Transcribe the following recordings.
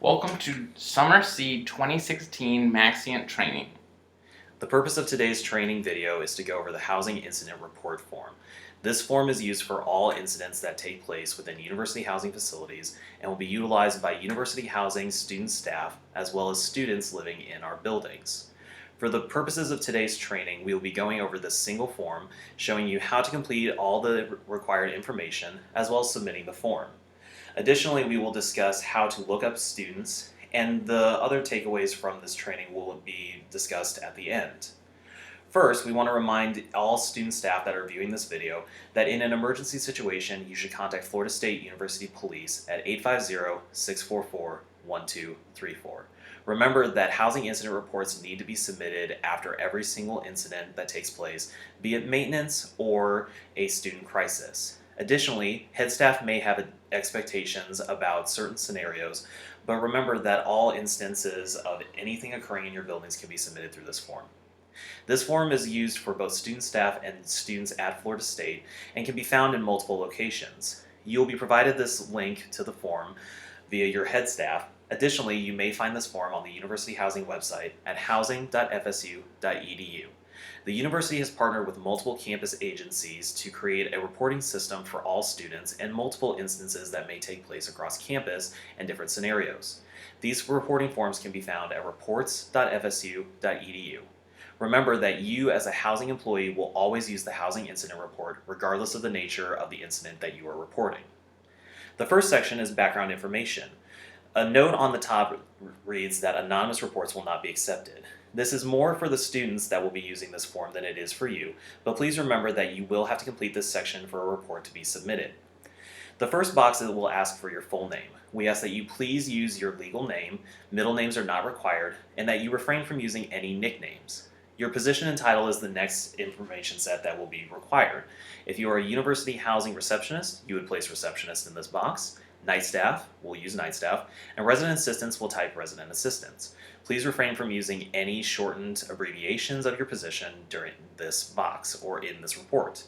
Welcome to Summer C 2016 Maxient training. The purpose of today's training video is to go over the Housing Incident Report form. This form is used for all incidents that take place within university housing facilities and will be utilized by university housing student staff as well as students living in our buildings. For the purposes of today's training, we will be going over this single form, showing you how to complete all the required information as well as submitting the form. Additionally, we will discuss how to look up students, and the other takeaways from this training will be discussed at the end. First, we want to remind all student staff that are viewing this video that in an emergency situation, you should contact Florida State University Police at 850-644-1234. Remember that housing incident reports need to be submitted after every single incident that takes place, be it maintenance or a student crisis. Additionally, head staff may have expectations about certain scenarios, but remember that all instances of anything occurring in your buildings can be submitted through this form. This form is used for both student staff and students at Florida State and can be found in multiple locations. You will be provided this link to the form via your head staff. Additionally, you may find this form on the University Housing website at housing.fsu.edu. The university has partnered with multiple campus agencies to create a reporting system for all students and multiple instances that may take place across campus and different scenarios. These reporting forms can be found at reports.fsu.edu. Remember that you as a housing employee will always use the housing incident report regardless of the nature of the incident that you are reporting. The first section is background information. A note on the top reads that anonymous reports will not be accepted. This is more for the students that will be using this form than it is for you, but please remember that you will have to complete this section for a report to be submitted. The first box will ask for your full name. We ask that you please use your legal name, middle names are not required, and that you refrain from using any nicknames. Your position and title is the next information set that will be required. If you are a university housing receptionist, you would place receptionist in this box. Night staff, we'll use night staff, and resident assistants will type resident assistants. Please refrain from using any shortened abbreviations of your position during this box or in this report.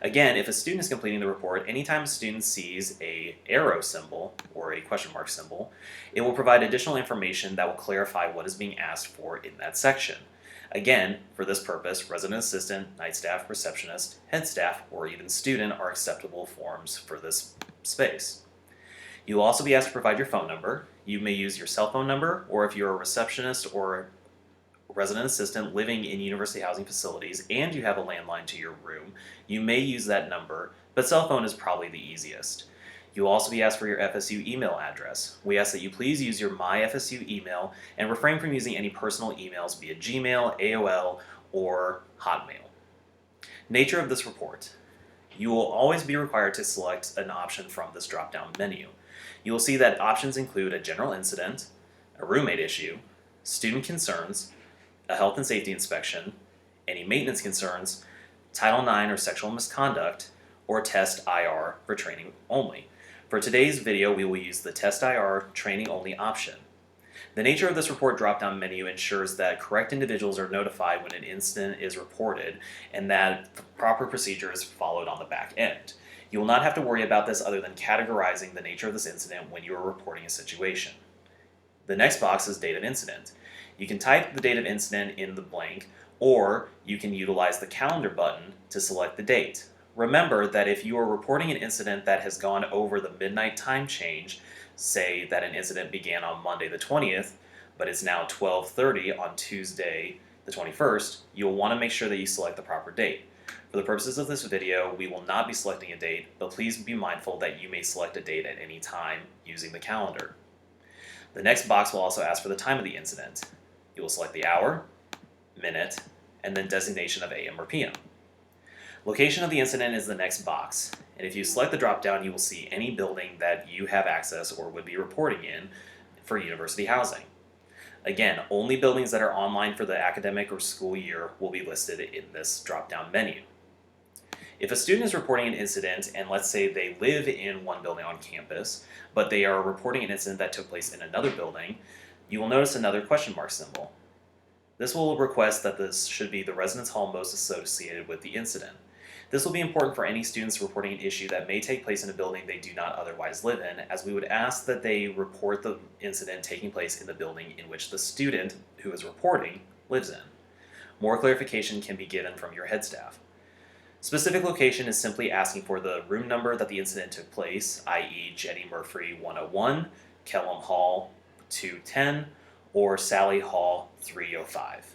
Again, if a student is completing the report, anytime a student sees a arrow symbol or a question mark symbol, it will provide additional information that will clarify what is being asked for in that section. Again, for this purpose, resident assistant, night staff, receptionist, head staff, or even student are acceptable forms for this space. You will also be asked to provide your phone number. You may use your cell phone number, or if you're a receptionist or resident assistant living in university housing facilities and you have a landline to your room, you may use that number, but cell phone is probably the easiest. You'll also be asked for your FSU email address. We ask that you please use your MyFSU email and refrain from using any personal emails via Gmail, AOL, or Hotmail. Nature of this report. You will always be required to select an option from this drop-down menu. You will see that options include a general incident, a roommate issue, student concerns, a health and safety inspection, any maintenance concerns, Title IX or sexual misconduct, or Test IR for training only. For today's video, we will use the Test IR training only option. The nature of this report drop-down menu ensures that correct individuals are notified when an incident is reported and that proper procedure is followed on the back end. You will not have to worry about this other than categorizing the nature of this incident when you are reporting a situation. The next box is date of incident. You can type the date of incident in the blank, or you can utilize the calendar button to select the date. Remember that if you are reporting an incident that has gone over the midnight time change, say that an incident began on Monday the 20th, but it's now 12:30 on Tuesday the 21st, you'll want to make sure that you select the proper date. For the purposes of this video, we will not be selecting a date, but please be mindful that you may select a date at any time using the calendar. The next box will also ask for the time of the incident. You will select the hour, minute, and then designation of AM or PM. Location of the incident is the next box, and if you select the drop-down, you will see any building that you have access or would be reporting in for university housing. Again, only buildings that are online for the academic or school year will be listed in this drop-down menu. If a student is reporting an incident, and let's say they live in one building on campus, but they are reporting an incident that took place in another building, you will notice another question mark symbol. This will request that this should be the residence hall most associated with the incident. This will be important for any students reporting an issue that may take place in a building they do not otherwise live in, as we would ask that they report the incident taking place in the building in which the student who is reporting lives in. More clarification can be given from your head staff. Specific location is simply asking for the room number that the incident took place, i.e. Jenny Murphy 101, Kellum Hall 210, or Sally Hall 305.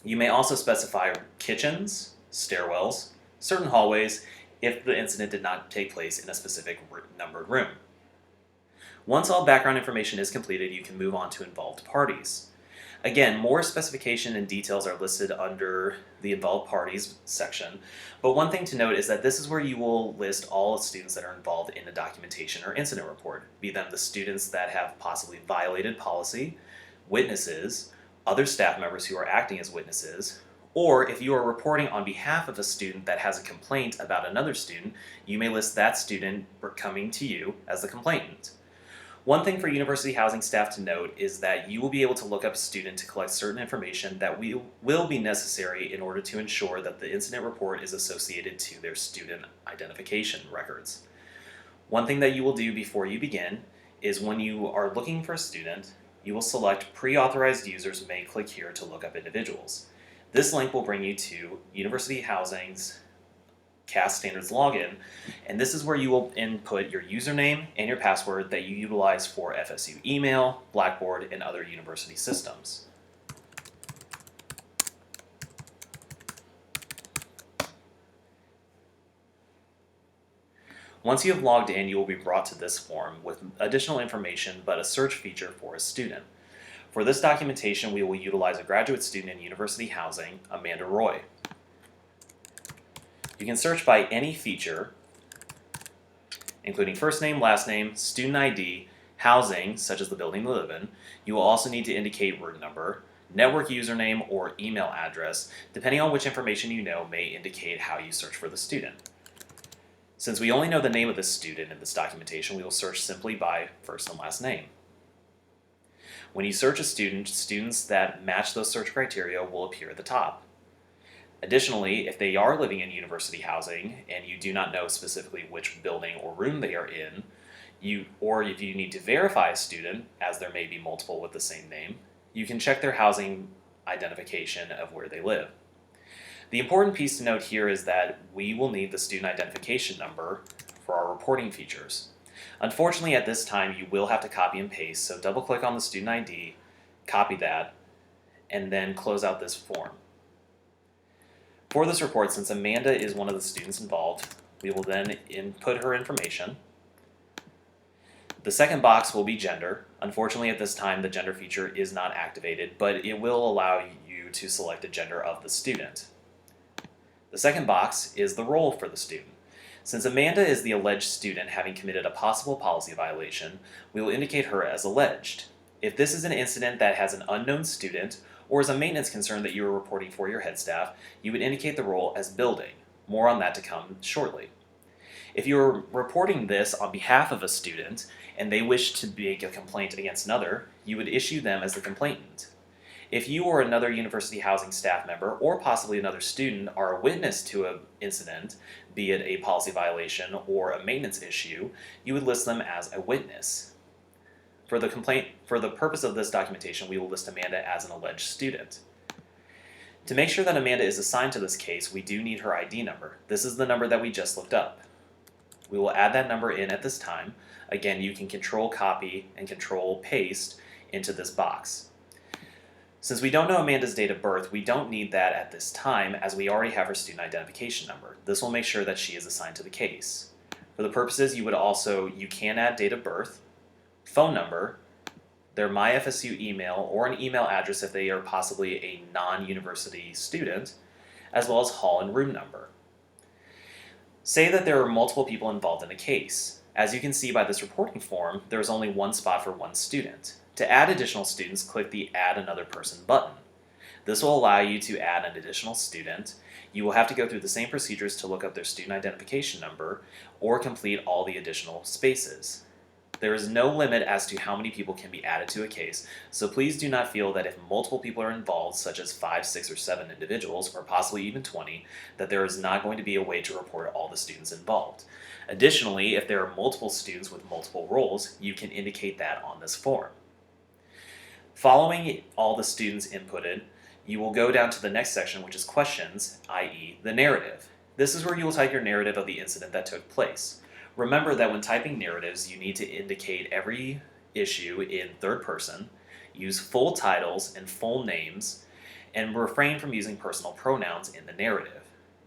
You may also specify kitchens, stairwells, certain hallways, if the incident did not take place in a specific numbered room. Once all background information is completed, you can move on to involved parties. Again, more specification and details are listed under the involved parties section, but one thing to note is that this is where you will list all students that are involved in the documentation or incident report, be them the students that have possibly violated policy, witnesses, other staff members who are acting as witnesses, or if you are reporting on behalf of a student that has a complaint about another student, you may list that student coming to you as the complainant. One thing for university housing staff to note is that you will be able to look up a student to collect certain information that will be necessary in order to ensure that the incident report is associated to their student identification records. One thing that you will do before you begin is when you are looking for a student, you will select pre-authorized users may click here to look up individuals. This link will bring you to University Housing's CAS Standards login, and this is where you will input your username and your password that you utilize for FSU email, Blackboard, and other university systems. Once you have logged in, you will be brought to this form with additional information but a search feature for a student. For this documentation, we will utilize a graduate student in university housing, Amanda Roy. You can search by any feature, including first name, last name, student ID, housing, such as the building they live in. You will also need to indicate room number, network username, or email address, depending on which information you know may indicate how you search for the student. Since we only know the name of the student in this documentation, we will search simply by first and last name. When you search a student, students that match those search criteria will appear at the top. Additionally, if they are living in university housing and you do not know specifically which building or room they are in, or if you need to verify a student, as there may be multiple with the same name, you can check their housing identification of where they live. The important piece to note here is that we will need the student identification number for our reporting features. Unfortunately, at this time, you will have to copy and paste, so double click on the student ID, copy that, and then close out this form. For this report, since Amanda is one of the students involved, we will then input her information. The second box will be gender. Unfortunately, at this time, the gender feature is not activated, but it will allow you to select the gender of the student. The second box is the role for the student. Since Amanda is the alleged student having committed a possible policy violation, we will indicate her as alleged. If this is an incident that has an unknown student, or is a maintenance concern that you are reporting for your head staff, you would indicate the role as building. More on that to come shortly. If you are reporting this on behalf of a student and they wish to make a complaint against another, you would issue them as the complainant. If you or another university housing staff member, or possibly another student, are a witness to an incident, be it a policy violation or a maintenance issue, you would list them as a witness. For the purpose of this documentation, we will list Amanda as an alleged student. To make sure that Amanda is assigned to this case, we do need her ID number. This is the number that we just looked up. We will add that number in at this time. Again, you can control copy and control paste into this box. Since we don't know Amanda's date of birth, we don't need that at this time as we already have her student identification number. This will make sure that she is assigned to the case. For the purposes, you can add date of birth, phone number, their MyFSU email, or an email address if they are possibly a non-university student, as well as hall and room number. Say that there are multiple people involved in a case. As you can see by this reporting form, there is only one spot for one student. To add additional students, click the Add Another Person button. This will allow you to add an additional student. You will have to go through the same procedures to look up their student identification number or complete all the additional spaces. There is no limit as to how many people can be added to a case, so please do not feel that if multiple people are involved, such as 5, 6, or 7 individuals, or possibly even 20, that there is not going to be a way to report all the students involved. Additionally, if there are multiple students with multiple roles, you can indicate that on this form. Following all the students inputted, you will go down to the next section, which is questions, i.e. the narrative. This is where you will type your narrative of the incident that took place. Remember that when typing narratives, you need to indicate every issue in third person, use full titles and full names, and refrain from using personal pronouns in the narrative.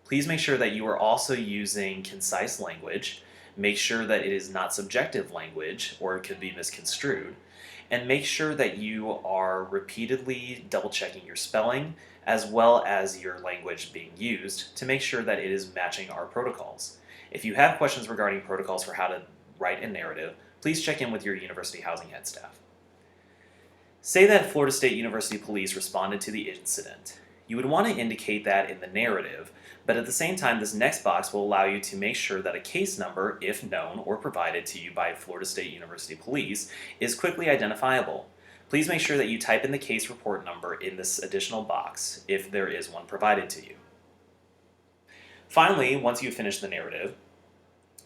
Please make sure that you are also using concise language, make sure that it is not subjective language or it could be misconstrued, and make sure that you are repeatedly double checking your spelling as well as your language being used to make sure that it is matching our protocols. If you have questions regarding protocols for how to write a narrative, please check in with your University Housing Head staff. Say that Florida State University Police responded to the incident. You would want to indicate that in the narrative, but at the same time, this next box will allow you to make sure that a case number, if known or provided to you by Florida State University Police, is quickly identifiable. Please make sure that you type in the case report number in this additional box, if there is one provided to you. Finally, once you've finished the narrative,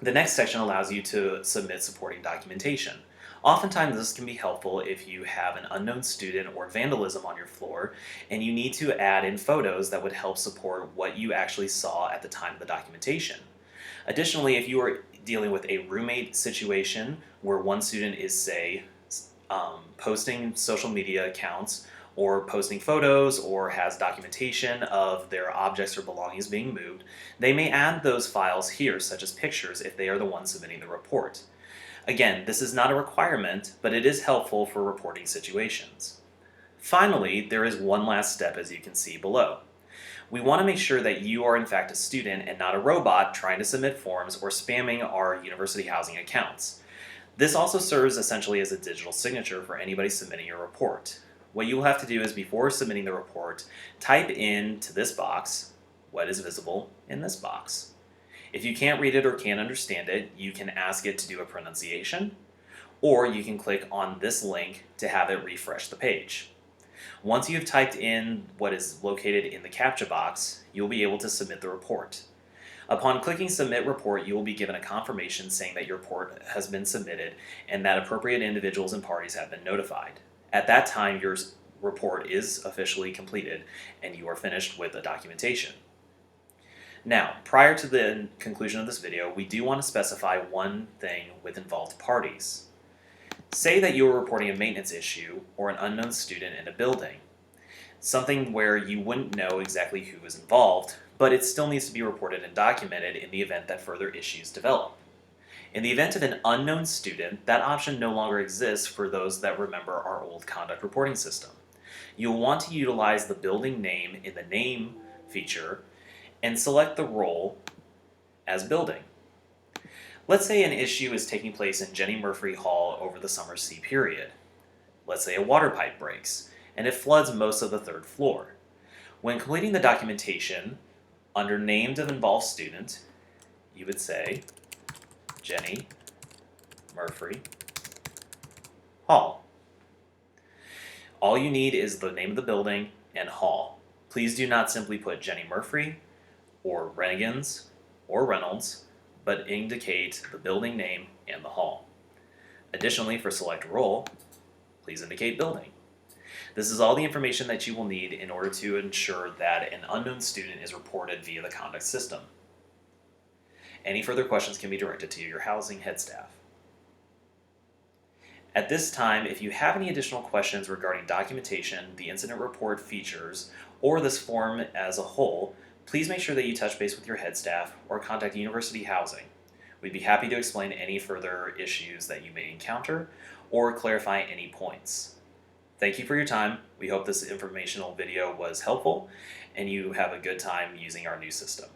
the next section allows you to submit supporting documentation. Oftentimes this can be helpful if you have an unknown student or vandalism on your floor and you need to add in photos that would help support what you actually saw at the time of the documentation. Additionally, if you are dealing with a roommate situation where one student is, say, posting social media accounts or posting photos or has documentation of their objects or belongings being moved, they may add those files here, such as pictures, if they are the ones submitting the report. Again, this is not a requirement, but it is helpful for reporting situations. Finally, there is one last step, as you can see below. We want to make sure that you are in fact a student and not a robot trying to submit forms or spamming our university housing accounts. This also serves essentially as a digital signature for anybody submitting your report. What you will have to do is, before submitting the report, type into this box what is visible in this box. If you can't read it or can't understand it, you can ask it to do a pronunciation, or you can click on this link to have it refresh the page. Once you've typed in what is located in the CAPTCHA box, you'll be able to submit the report. Upon clicking Submit Report, you will be given a confirmation saying that your report has been submitted and that appropriate individuals and parties have been notified. At that time, your report is officially completed and you are finished with the documentation. Now, prior to the conclusion of this video, we do want to specify one thing with involved parties. Say that you are reporting a maintenance issue or an unknown student in a building, something where you wouldn't know exactly who is involved, but it still needs to be reported and documented in the event that further issues develop. In the event of an unknown student, that option no longer exists for those that remember our old conduct reporting system. You'll want to utilize the building name in the name feature and select the role as building. Let's say an issue is taking place in Jenny Murphy Hall over the summer C period. Let's say a water pipe breaks and it floods most of the third floor. When completing the documentation, under named of involved student, you would say Jenny Murphy Hall. All you need is the name of the building and hall. Please do not simply put Jenny Murphy or Renegans or Reynolds, but indicate the building name and the hall. Additionally, for select role, please indicate building. This is all the information that you will need in order to ensure that an unknown student is reported via the conduct system. Any further questions can be directed to your housing head staff. At this time, if you have any additional questions regarding documentation, the incident report features, or this form as a whole, please make sure that you touch base with your head staff or contact University Housing. We'd be happy to explain any further issues that you may encounter or clarify any points. Thank you for your time. We hope this informational video was helpful and you have a good time using our new system.